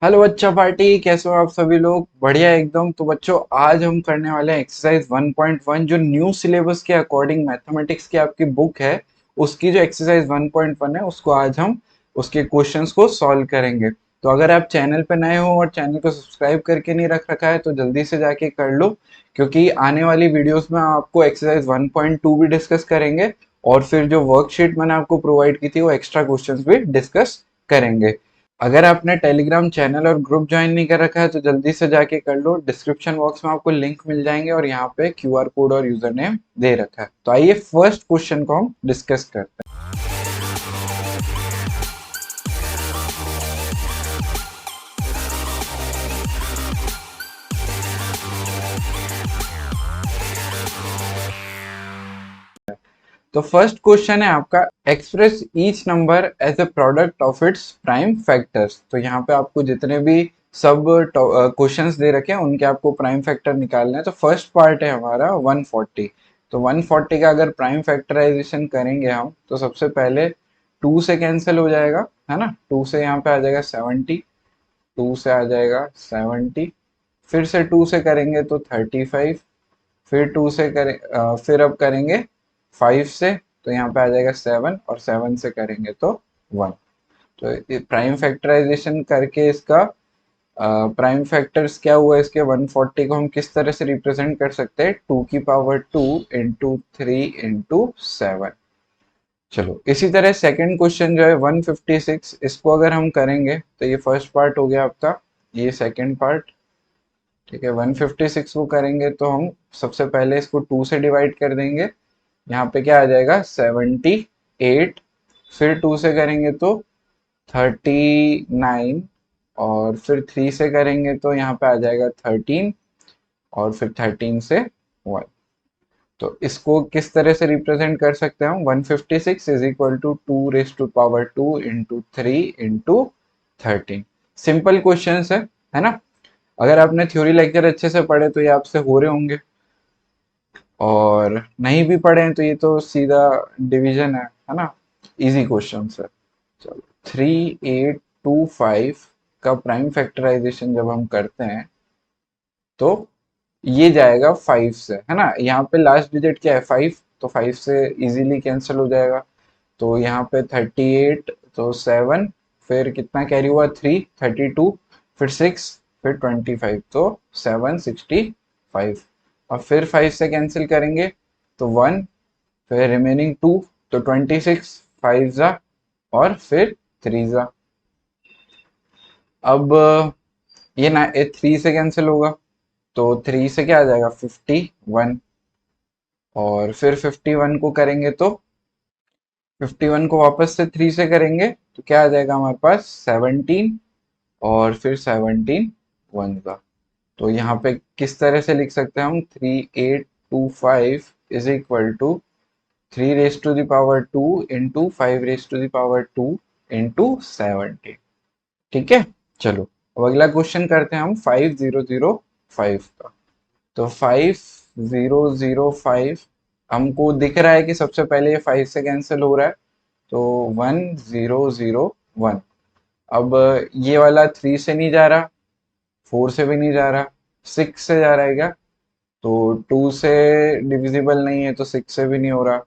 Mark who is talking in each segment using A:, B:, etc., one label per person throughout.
A: Hello बच्चा party, कैसे हो आप सभी लोग? बढ़िया एकदम। तो बच्चों, आज हम करने वाले हैं एक्सरसाइज 1.1 जो न्यू सिलेबस के अकॉर्डिंग मैथमेटिक्स की आपकी बुक है, उसकी जो एक्सरसाइज 1.1 है उसको आज हम उसके क्वेश्चंस को सॉल्व करेंगे। तो अगर आप चैनल पे नए हो और चैनल को सब्सक्राइब करके नहीं रख रखा है तो जल्दी से जाके कर लो, क्योंकि आने वाली वीडियोस में आपको एक्सरसाइज 1.2 भी डिस्कस करेंगे और फिर जो वर्कशीट मैंने आपको प्रोवाइड की थी वो एक्स्ट्रा क्वेश्चंस भी डिस्कस करेंगे। अगर आपने टेलीग्राम चैनल और ग्रुप ज्वाइन नहीं कर रखा है तो जल्दी से जाके कर लो। डिस्क्रिप्शन बॉक्स में आपको लिंक मिल जाएंगे और यहाँ पे क्यूआर कोड और यूजर नेम दे रखा है। तो आइए फर्स्ट क्वेश्चन को हम डिस्कस करते हैं। तो फर्स्ट क्वेश्चन है आपका, express each number as a product of its prime factors. तो यहाँ पे आपको जितने भी सब क्वेश्चंस दे रखे हैं उनके आपको प्राइम फैक्टर निकालना है। तो फर्स्ट पार्ट है हमारा 140। तो 140 का अगर प्राइम फैक्टराइजेशन करेंगे हम तो सबसे पहले 2 से कैंसिल हो जाएगा, है ना। 2 से यहाँ पे आ जाएगा 70, 2 से आ जाएगा 70, फिर से 2 से करेंगे तो 35, फिर 2 से करें फिर अब करेंगे 5 से तो यहाँ पे आ जाएगा 7 और 7 से करेंगे तो 1। तो प्राइम फैक्टराइजेशन करके इसका प्राइम फैक्टर्स क्या हुआ, इसके 140 को हम किस तरह से रिप्रेजेंट कर सकते हैं, 2 की पावर 2 इंटू 3 इंटू 7। चलो इसी तरह सेकंड क्वेश्चन जो है 156, इसको अगर हम करेंगे तो ये फर्स्ट पार्ट हो गया आपका, ये सेकंड पार्ट। ठीक है, 156 को करेंगे तो हम सबसे पहले इसको 2 से डिवाइड कर देंगे। यहाँ पे क्या आ जाएगा 78, फिर 2 से करेंगे तो 39, और फिर 3 से करेंगे तो यहाँ पे आ जाएगा 13, और फिर 13 से 1। तो इसको किस तरह से रिप्रेजेंट कर सकते हैं हम, 156 is equal to 2 into 3 into 13। Simple question है ना। अगर आपने थ्योरी लेक्चर अच्छे से पढ़े तो ये आपसे हो रहे होंगे, और नहीं भी पढ़े हैं तो ये तो सीधा डिवीजन है ना। इजी क्वेश्चन है। चलो 3825 का प्राइम फैक्टराइजेशन जब हम करते हैं तो ये जाएगा 5 से, है ना। यहाँ पे लास्ट डिजिट क्या है 5, तो 5 से इजीली कैंसिल हो जाएगा। तो यहाँ पे 38, तो 7, फिर कितना कैरी हुआ 3, 32, फिर 6, फिर 25, तो 765। और फिर 5 से कैंसिल करेंगे तो 1, फिर रिमेनिंग 2, तो 26 5 जा, और फिर 3 जा। अब ये ना, ये 3 से कैंसिल होगा तो 3 से क्या आ जाएगा 51, और फिर 51 को करेंगे तो 51 को वापस से 3 से करेंगे तो क्या आ जाएगा हमारे पास 17, और फिर 17 वन का। तो यहाँ पे किस तरह से लिख सकते हैं हम, 3825 is equal to 3 raise to the power 2 into 5 raise to the power 2 into 17। ठीक है। चलो अब अगला क्वेश्चन करते हैं हम 5005 का। तो 5005 हमको दिख रहा है कि सबसे पहले ये 5 से कैंसिल हो रहा है, तो 1001। अब ये वाला 3 से नहीं जा रहा, 4 से भी नहीं जा रहा, 6 से जा रहा है क्या, तो 2 से डिविजिबल नहीं है तो 6 से भी नहीं हो रहा।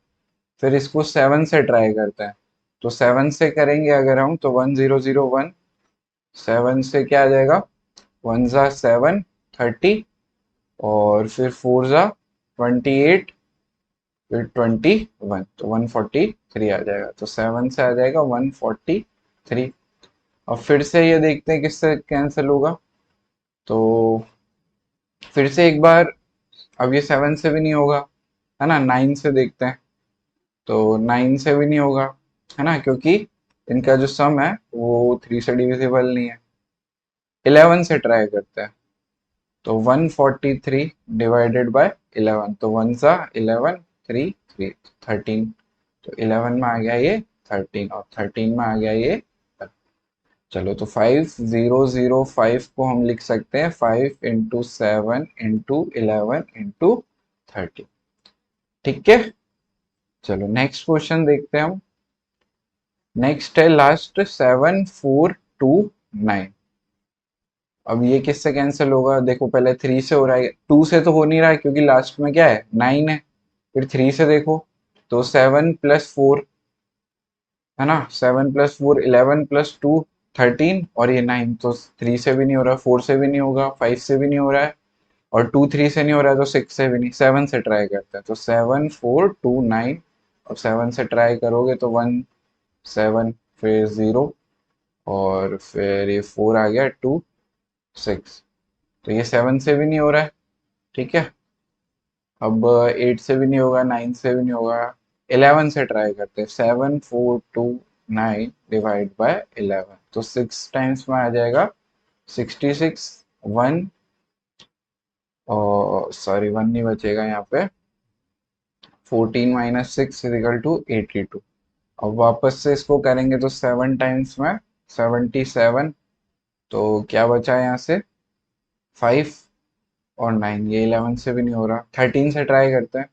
A: फिर इसको 7 से ट्राई करते हैं। तो 7 से करेंगे अगर हम तो 1001, 7 से क्या आ जाएगा, 1 जा 7, 30, और फिर 4 जा 28, फिर 21, तो 143 आ जाएगा। तो 7 से आ जाएगा 143। अब फिर से ये देखते हैं किससे कैंसिल होगा। तो फिर से एक बार, अब ये 7 से भी नहीं होगा, है ना। 9 से देखते हैं तो 9 से भी नहीं होगा, है ना, क्योंकि इनका जो सम है वो 3 से डिविजिबल नहीं है। 11 से ट्राई करते हैं। तो 143 डिवाइडेड बाय 11, तो 1 सा 11, 3 3, 13। तो 11 में आ गया ये 13, और 13 में आ गया ये। चलो तो 5005 को हम लिख सकते हैं 5 इंटू 7 इंटू 11 इंटू 30। ठीक है। चलो नेक्स्ट क्वेश्चन देखते हैं हम। नेक्स्ट है लास्ट 7429। अब ये किससे कैंसिल होगा, देखो पहले 3 से हो रहा है, 2 से तो हो नहीं रहा है क्योंकि लास्ट में क्या है 9 है। फिर 3 से देखो तो 7 + 4 है ना, 7 + 4 11 + 2 13 और ये 9, तो 3 से भी नहीं हो रहा, 4 से भी नहीं होगा, 5 से भी नहीं हो रहा है, और 2 3 से नहीं हो रहा है, तो 6 से भी नहीं, 7 से ट्राई करते हैं, तो 7 4 2 9, और 7 से ट्राई करोगे तो 1 7, फिर 0, और फिर ये 4 आ गया, 2 6, तो ये 7 से भी नहीं हो रहा है। ठीक है, अब 8 से भी नहीं होगा, 9 से भी नहीं होगा, 11 से ट्राई करते हैं, 7 4 2 9 डिवाइड बाय 11, तो 6 टाइम्स में आ जाएगा 66, 1, और सॉरी 1 नहीं बचेगा यहाँ पे, 14 - 6 = 82। अब वापस से इसको करेंगे तो 7 टाइम्स में 77, तो क्या बचा यहाँ से 5 और 9, ये 11 से भी नहीं हो रहा, 13 से ट्राई करते हैं,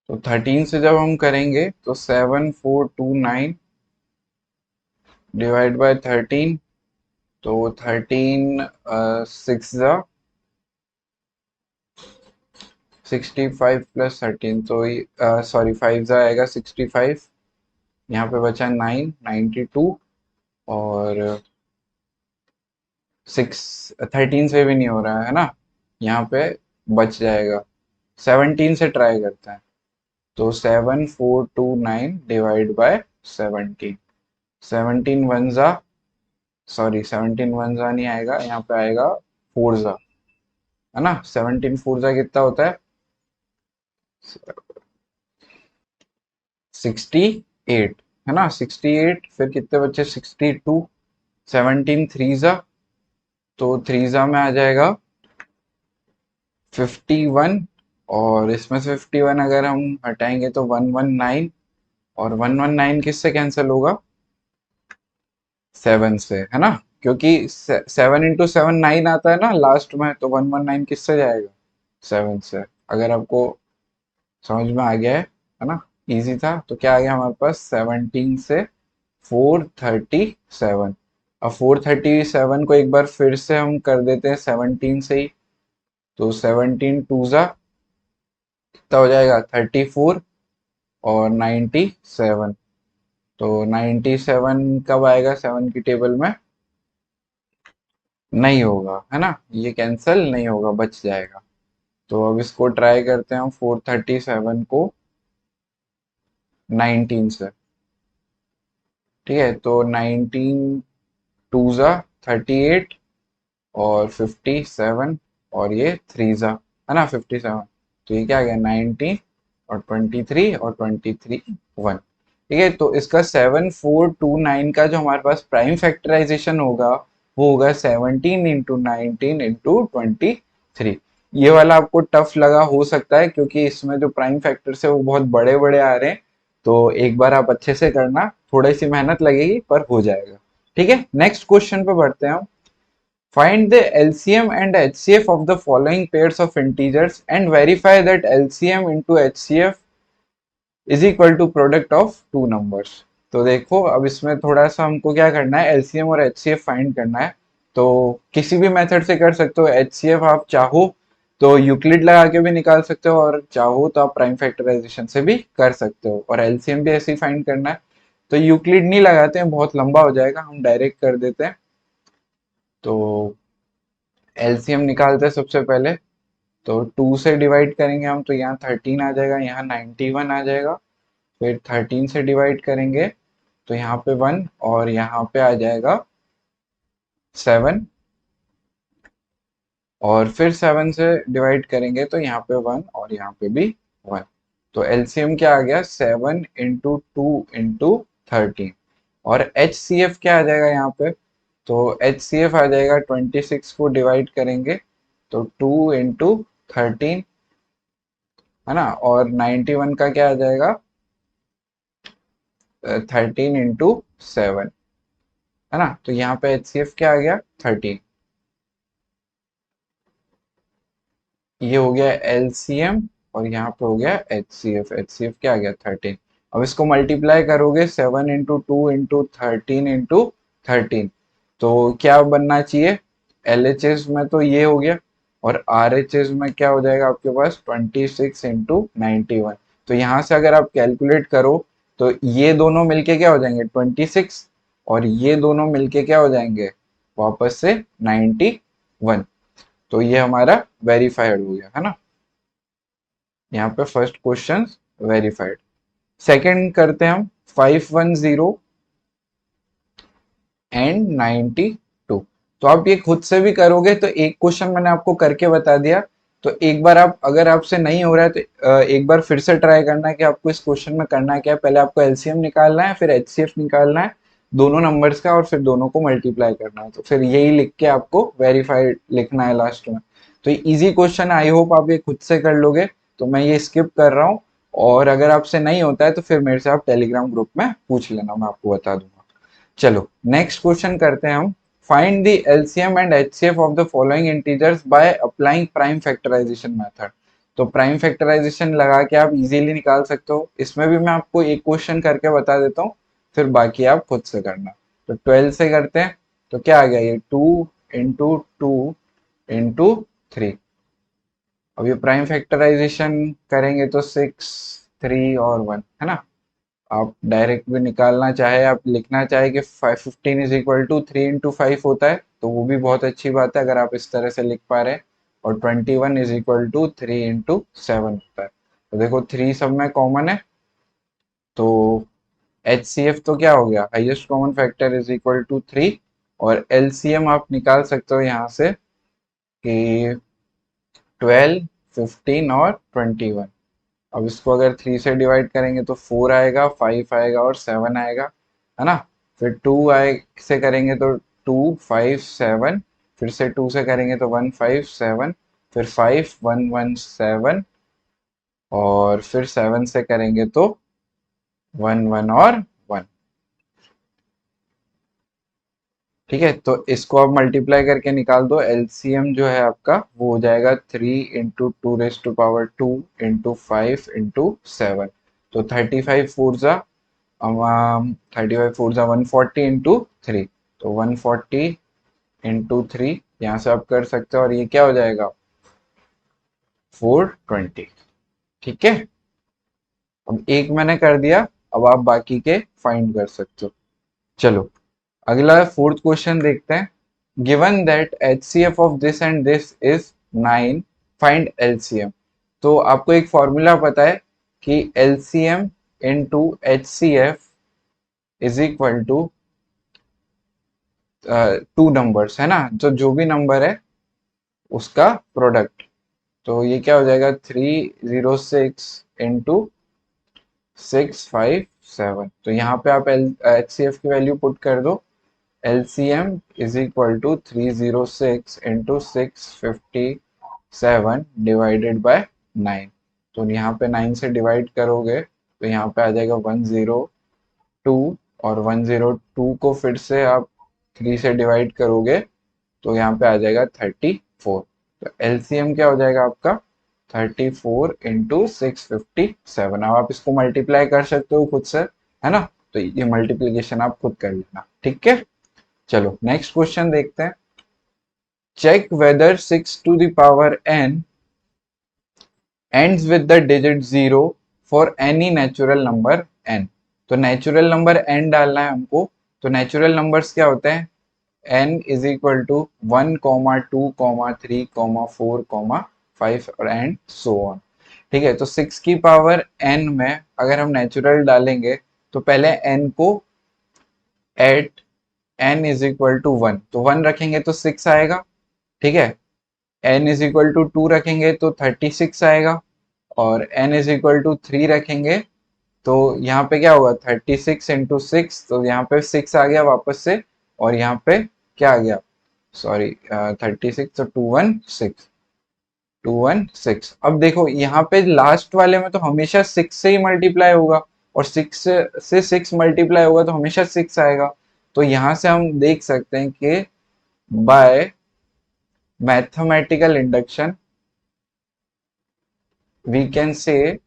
A: तो 13 से जब हम करेंगे तो 7 4 2 9 डिवाइड बाय 13, तो 13 6 65 + 13, तो सॉरी 5 आएगा 65, यहाँ पे बचा 9 92, और 13 से भी नहीं हो रहा है ना, यहाँ पे बच जाएगा, 17 से ट्राई करते हैं, तो 7 4 2 9 डिवाइड बाय 17, 17 वन ज़ा सॉरी 17 वन ज़ा नहीं आएगा, यहाँ पे आएगा 4 ज़ा, है ना, 17 4 ज़ा कितना होता है 68, है ना 68, फिर कितने बच्चे 62, 17 3 ज़ा, तो 3 ज़ा में आ जाएगा 51, और इसमें से 51 अगर हम हटाएंगे तो 119, और 119 किससे कैंसिल होगा 7 से, है ना, क्योंकि 7 × 7 9 आता है ना लास्ट में, तो 119 किससे जाएगा 7 से। अगर आपको समझ में आ गया है ना, इजी था, तो क्या आ गया हमारे पास 17 से 437। अब 437 को एक बार फिर से हम कर देते हैं 17 से ही, तो 17 2 ज़ा कितना हो जाएगा 34, और 97, तो 97 कब आएगा 7 की टेबल में, नहीं होगा, है ना, ये कैंसिल नहीं होगा, बच जाएगा। तो अब इसको ट्राई करते हैं हम 437 को 19 से। ठीक है, तो 19 2 ज़ा 38, और 57, और ये 3 ज़ा, है ना 57, तो ये क्या आ गया 19, और 23, और 23 1। ठीक है, तो इसका 7 4 2 9 का जो हमारे पास प्राइम फैक्टराइजेशन होगा वो होगा 17 × 19 × 23। ये वाला आपको टफ लगा हो सकता है क्योंकि इसमें जो प्राइम फैक्टर्स है वो बहुत बड़े बड़े आ रहे हैं, तो एक बार आप अच्छे से करना, थोड़ी सी मेहनत लगेगी पर हो जाएगा। ठीक है, नेक्स्ट क्वेश्चन पे बढ़ते हैं हम। Find the LCM and HCF of the following pairs of integers and verify that LCM into HCF is equal to product of two numbers। तो देखो अब इसमें थोड़ा सा हमको क्या करना है, LCM और HCF फाइंड करना है। तो किसी भी मेथड से कर सकते हो, HCF आप चाहो तो यूक्लिड लगा के भी निकाल सकते हो, और चाहो तो आप प्राइम फैक्टराइजेशन से भी कर सकते हो, और LCM भी ऐसे ही फाइंड करना है। तो यूक्लिड नहीं लगाते हैं, बहुत लंबा हो जाएगा, हम डायरेक्ट कर देते हैं। तो एलसीएम निकालते हैं सबसे पहले, तो 2 से डिवाइड करेंगे हम, तो यहाँ 13 आ जाएगा, यहाँ 91 आ जाएगा, फिर 13 से डिवाइड करेंगे तो यहाँ पे 1, और यहाँ पे आ जाएगा 7, और फिर 7 से डिवाइड करेंगे तो यहाँ पे 1, और यहाँ पे भी 1। तो एलसीएम क्या आ गया 7 × 2 × 13, और एच सी एफ क्या आ जाएगा यहाँ पे, तो एच सी एफ आ जाएगा 26 को डिवाइड करेंगे तो 2 × 13, है ना, और 91 का क्या आ जाएगा 13 × 7, है ना, तो यहाँ पे एच सी एफ क्या आ गया 13। ये हो गया एलसीएम, और यहाँ पे हो गया एच सी एफ, क्या आ गया 13। अब इसको मल्टीप्लाई करोगे 7 इंटू 2 इंटू 13 इंटू 13, तो क्या बनना चाहिए, LHS में तो ये हो गया, और RHS में क्या हो जाएगा आपके पास 26 इंटू 91। तो यहाँ से अगर आप कैलकुलेट करो तो ये दोनों मिलके क्या हो जाएंगे 26, और ये दोनों मिलके क्या हो जाएंगे वापस से 91। तो ये हमारा वेरीफाइड हो गया है ना, यहाँ पे फर्स्ट क्वेश्चन वेरीफाइड। सेकंड करते हैं हम 510 एंड 92। तो आप ये खुद से भी करोगे, तो एक क्वेश्चन मैंने आपको करके बता दिया, तो एक बार आप अगर आपसे नहीं हो रहा है तो एक बार फिर से ट्राई करना है कि आपको इस क्वेश्चन में करना है क्या है। पहले आपको एलसीएम निकालना है, फिर एचसीएफ निकालना है दोनों नंबर्स का, और फिर दोनों को मल्टीप्लाई करना है, तो फिर यही लिख के आपको वेरीफाइड लिखना है लास्ट में। तो इजी क्वेश्चन, आई होप आप ये खुद से कर लोगे, तो मैं ये स्किप कर रहा हूँ। और अगर आपसे नहीं होता है तो फिर मेरे से आप टेलीग्राम ग्रुप में पूछ लेना, मैं आपको बता दूंगा। चलो नेक्स्ट क्वेश्चन करते हैं हम। Find the LCM and HCF of the following integers by applying prime factorization method. तो प्राइम फैक्टराइजेशन लगा के आप इजीली निकाल सकते हो। इसमें भी मैं आपको एक क्वेश्चन करके बता देता हूँ, फिर बाकी आप खुद से करना। तो 12 से करते हैं, तो क्या आ गया ये 2 इंटू 2 इंटू 3। अब ये प्राइम फैक्टराइजेशन करेंगे तो 6, 3 और 1 है ना। आप डायरेक्ट भी निकालना चाहे, आप लिखना चाहे कि 515 = 3 इंटू 5 होता है, तो वो भी बहुत अच्छी बात है अगर आप इस तरह से लिख पा रहे हैं। और 21 = 3 इंटू 7 होता है। तो देखो 3 सब में कॉमन है, तो HCF तो क्या हो गया, हाईएस्ट कॉमन फैक्टर = 3। और LCM आप निकाल सकते हो यहाँ से कि 12, 15 और 21। अब इसको अगर 3 से डिवाइड करेंगे तो 4 आएगा, 5 आएगा और 7 आएगा, है ना। फिर 2 आए से करेंगे तो 2, 5, 7। फिर से 2 से करेंगे तो 1, 5, 7। फिर 5, 1, 1, 7। और फिर 7 से करेंगे तो 1, 1 और 1। ठीक है, तो इसको आप मल्टीप्लाई करके निकाल दो। एलसीएम जो है आपका वो हो जाएगा 3 इंटू 2⁵ तो 35 4 ज़ा 140 तो 140 × 3 यहाँ से आप कर सकते हो, और ये क्या हो जाएगा 420। ठीक है, अब एक मैंने कर दिया, अब आप बाकी के फाइंड कर सकते हो। चलो अगला फोर्थ क्वेश्चन देखते हैं। Given that HCF of this and this is 9, find LCM। तो आपको एक फॉर्मूला पता है कि LCM into HCF is equal to 2 numbers, है ना, जो भी नंबर है उसका प्रोडक्ट। तो ये क्या हो जाएगा 306 इंटू 657। तो यहाँ पे आप HCF की वैल्यू पुट कर दो। LCM is equal to 306 into 657 divided by 9। तो यहाँ पे 9 से डिवाइड करोगे तो यहाँ पे आ जाएगा 102, और 102 को फिर से आप 3 से डिवाइड करोगे तो यहाँ पे आ जाएगा 34। तो LCM क्या हो जाएगा आपका 34 इंटू 657। अब आप इसको मल्टीप्लाई कर सकते हो खुद से, है ना। तो ये मल्टीप्लीकेशन आप खुद कर लेना, ठीक है। चलो नेक्स्ट क्वेश्चन देखते हैं। Check whether 6 to the power n ends with the digit 0 for any natural number n। तो नेचुरल नंबर n डालना है हमको। तो नेचुरल नंबर्स क्या होते हैं, n इज इक्वल टू 1, 2, 3, 4, 5 और एंड सो ऑन। ठीक है, तो 6 की पावर n में अगर हम नेचुरल डालेंगे तो पहले n को at n is equal to 1, तो 1 रखेंगे तो 6 आएगा। ठीक है, n इज इक्वल टू 2 रखेंगे तो 36 आएगा, और n इज इक्वल टू 3 रखेंगे तो यहाँ पे क्या होगा 36 इंटू 6, तो यहाँ पे 6 आ गया वापस से, और यहाँ पे क्या आ गया, सॉरी 36, तो 216। अब देखो यहाँ पे लास्ट वाले में तो हमेशा 6 से ही मल्टीप्लाई होगा, और 6 से 6 मल्टीप्लाई होगा तो हमेशा 6 आएगा। तो यहाँ से हम देख सकते हैं कि bye mathematical induction we can say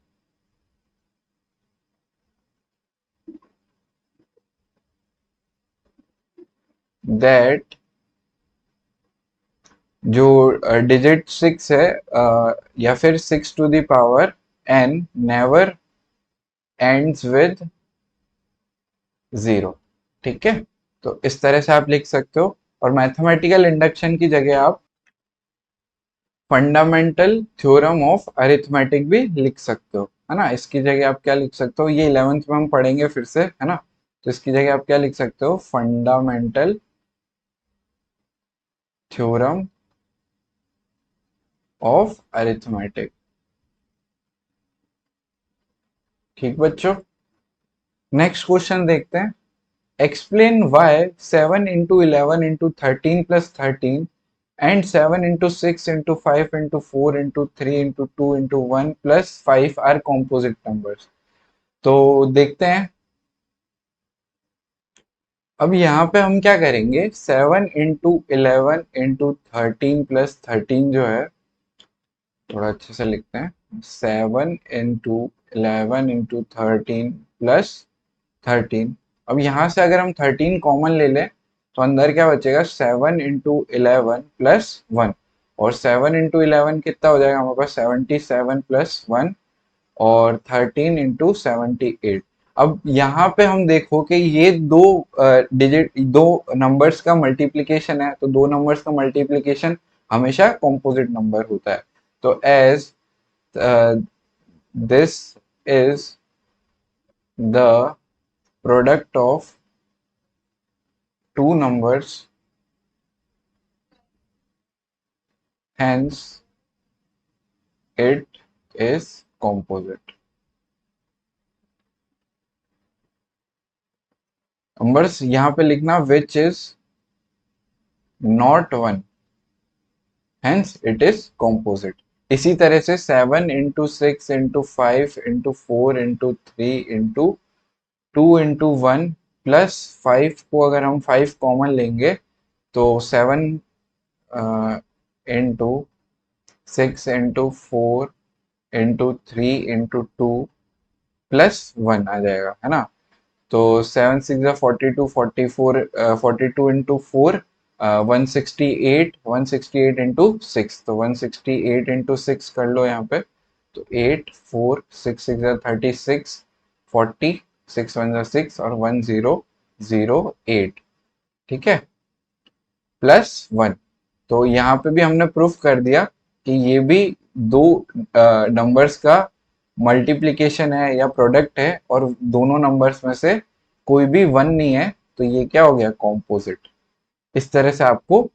A: that जो डिजिट 6 है या फिर 6 to the power n never ends with 0। ठीक है, तो इस तरह से आप लिख सकते हो। और मैथमेटिकल इंडक्शन की जगह आप फंडामेंटल थ्योरम ऑफ अरिथमेटिक भी लिख सकते हो, है ना। इसकी जगह आप क्या लिख सकते हो, ये 11th में हम पढ़ेंगे फिर से, है ना। तो इसकी जगह आप क्या लिख सकते हो, फंडामेंटल थ्योरम ऑफ अरिथमेटिक। ठीक बच्चों, नेक्स्ट क्वेश्चन देखते हैं। Explain why 7 into 11 into 13 plus 13 and 7 into 6 into 5 into 4 into 3 into 2 into 1 plus 5 are composite numbers। तो देखते हैं। अब यहाँ पे हम क्या करेंगे, 7 into 11 into 13 plus 13 जो है, थोड़ा अच्छे से लिखते हैं। 7 into 11 into 13 plus 13। अब यहाँ से अगर हम 13 कॉमन ले लें तो अंदर क्या बचेगा, 7 into 11 plus 1। और 7 into 11 कितना हो जाएगा हमारे पास, 77 plus 1। और 13 into 78। अब यहाँ पे हम देखो कि ये दो डिजिट, दो नंबर्स का मल्टीप्लिकेशन है, तो दो नंबर्स का मल्टीप्लिकेशन हमेशा कॉम्पोजिट नंबर होता है। तो as this is the product of two numbers, hence it is composite। Numbers यहाँ पे लिखना which is not 1, hence it is composite। इसी तरह से 7 into 6 into 5 into 4 into 3 into 2 into 1 plus 5 को अगर हम 5 कॉमन लेंगे तो 7 into 6 into 4 into 3 into 2 plus 1 आ जाएगा, है ना। तो 7 6 42, 42 into 4 168 तो 168 into 6 कर लो यहाँ पे। तो 8 4 6 6 36 40 6 1 6 और 1008। ठीक है, +1। तो यहाँ पे भी हमने प्रूफ कर दिया कि ये भी दो नंबर्स का मल्टीप्लिकेशन है या प्रोडक्ट है, और दोनों नंबर्स में से कोई भी 1 नहीं है, तो ये क्या हो गया, कॉम्पोजिट। इस तरह से आपको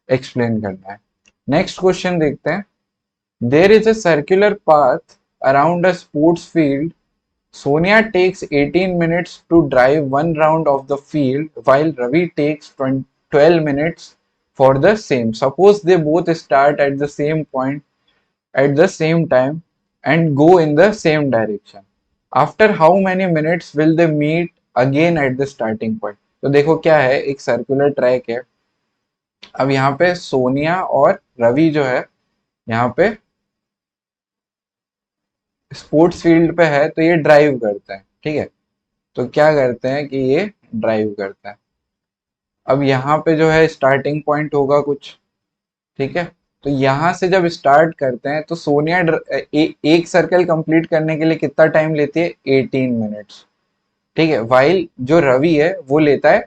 A: एक्सप्लेन करना है। नेक्स्ट क्वेश्चन देखते हैं। There is a circular path around a sports field. Sonia takes 18 minutes to drive one round of the field while Ravi takes 12 minutes for the same. Suppose they both start at the same point at the same time and go in the same direction. After how many minutes will they meet again at the starting point? तो देखो क्या है, एक circular track है। अब यहाँ पे सोनिया और रवि जो है यहाँ पे स्पोर्ट्स फील्ड पे है, तो ये ड्राइव करते हैं। ठीक है, तो क्या करते हैं कि ये ड्राइव करता है। अब यहाँ पे जो है स्टार्टिंग पॉइंट होगा कुछ, ठीक है। तो यहाँ से जब स्टार्ट करते हैं तो सोनिया एक सर्कल कंप्लीट करने के लिए कितना टाइम लेती है, 18 मिनट्स। ठीक है, वाइल जो रवि है वो लेता है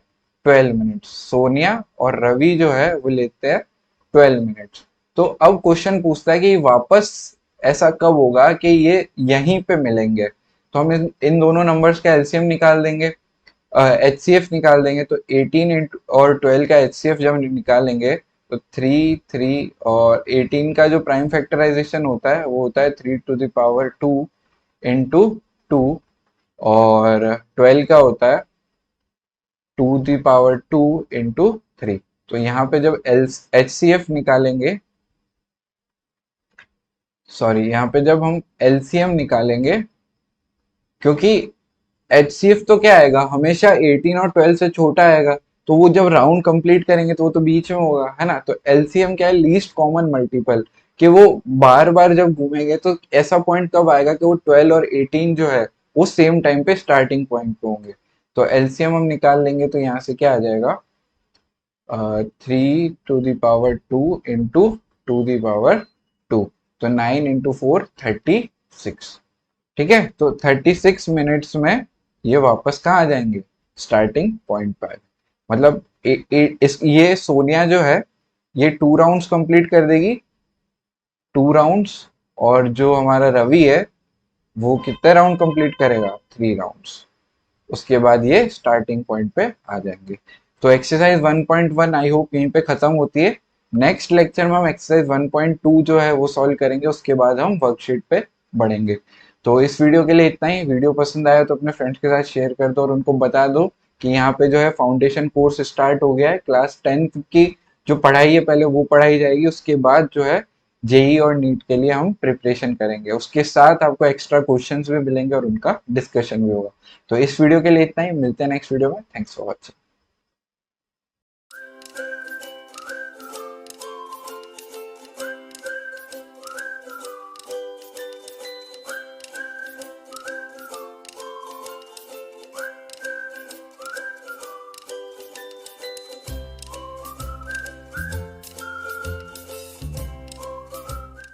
A: 12 मिनट्स। सोनिया और रवि जो है वो लेते हैं 12 मिनट्स। तो अब क्वेश्चन पूछता है कि वापस ऐसा कब होगा कि ये यहीं पे मिलेंगे। तो हम इन दोनों नंबर्स का एलसीएम निकाल देंगे, एचसीएफ निकाल देंगे। तो 18 और 12 का एचसीएफ जब निकालेंगे तो 3 3 और 18 का जो प्राइम फैक्टराइजेशन होता है वो होता है 3 to the power 2 इंटू 2, और 12 का होता है 2 to the power 2 इंटू 3। तो यहाँ पे जब एचसीएफ निकालेंगे, सॉरी यहाँ पे जब हम एलसीएम निकालेंगे, क्योंकि एचसीएफ तो क्या आएगा, हमेशा 18 और 12 से छोटा आएगा। तो वो जब राउंड कंप्लीट करेंगे तो वो तो बीच में होगा, है ना। तो एलसीएम क्या है, लीस्ट कॉमन मल्टीपल, कि वो बार बार जब घूमेंगे तो ऐसा पॉइंट कब आएगा कि वो 12 और 18 जो है वो सेम टाइम पे स्टार्टिंग पॉइंट पे होंगे। तो एलसीएम हम निकाल लेंगे तो यहाँ से क्या आ जाएगा, 3 to the power 2 into 2 the power 2, तो 9 into 4 36। ठीक है, तो 36 मिनट्स में ये वापस कहाँ आ जाएंगे, स्टार्टिंग पॉइंट पर। मतलब ये सोनिया जो है ये 2 राउंड्स कंप्लीट कर देगी, 2 राउंड्स। और जो हमारा रवि है वो कितने राउंड कंप्लीट करेगा, 3 राउंड्स। उसके बाद ये स्टार्टिंग पॉइंट पे आ जाएंगे। तो एक्सरसाइज 1.1 आई होप यहीं पे खत्म होती है। नेक्स्ट लेक्चर में हम एक्सरसाइज 1.2 जो है वो सॉल्व करेंगे, उसके बाद हम वर्कशीट पे बढ़ेंगे। तो इस वीडियो के लिए इतना ही। वीडियो पसंद आया तो अपने फ्रेंड्स के साथ शेयर कर दो और उनको बता दो कि यहाँ पे जो है फाउंडेशन कोर्स स्टार्ट हो गया है। क्लास 10th की जो पढ़ाई है पहले वो पढ़ाई जाएगी, उसके बाद जो है जेई और नीट के लिए हम प्रिपरेशन करेंगे। उसके साथ आपको एक्स्ट्रा क्वेश्चंस भी मिलेंगे और उनका डिस्कशन भी होगा। तो इस वीडियो के लिए इतना ही, मिलते हैं नेक्स्ट वीडियो में। Thanks for watching.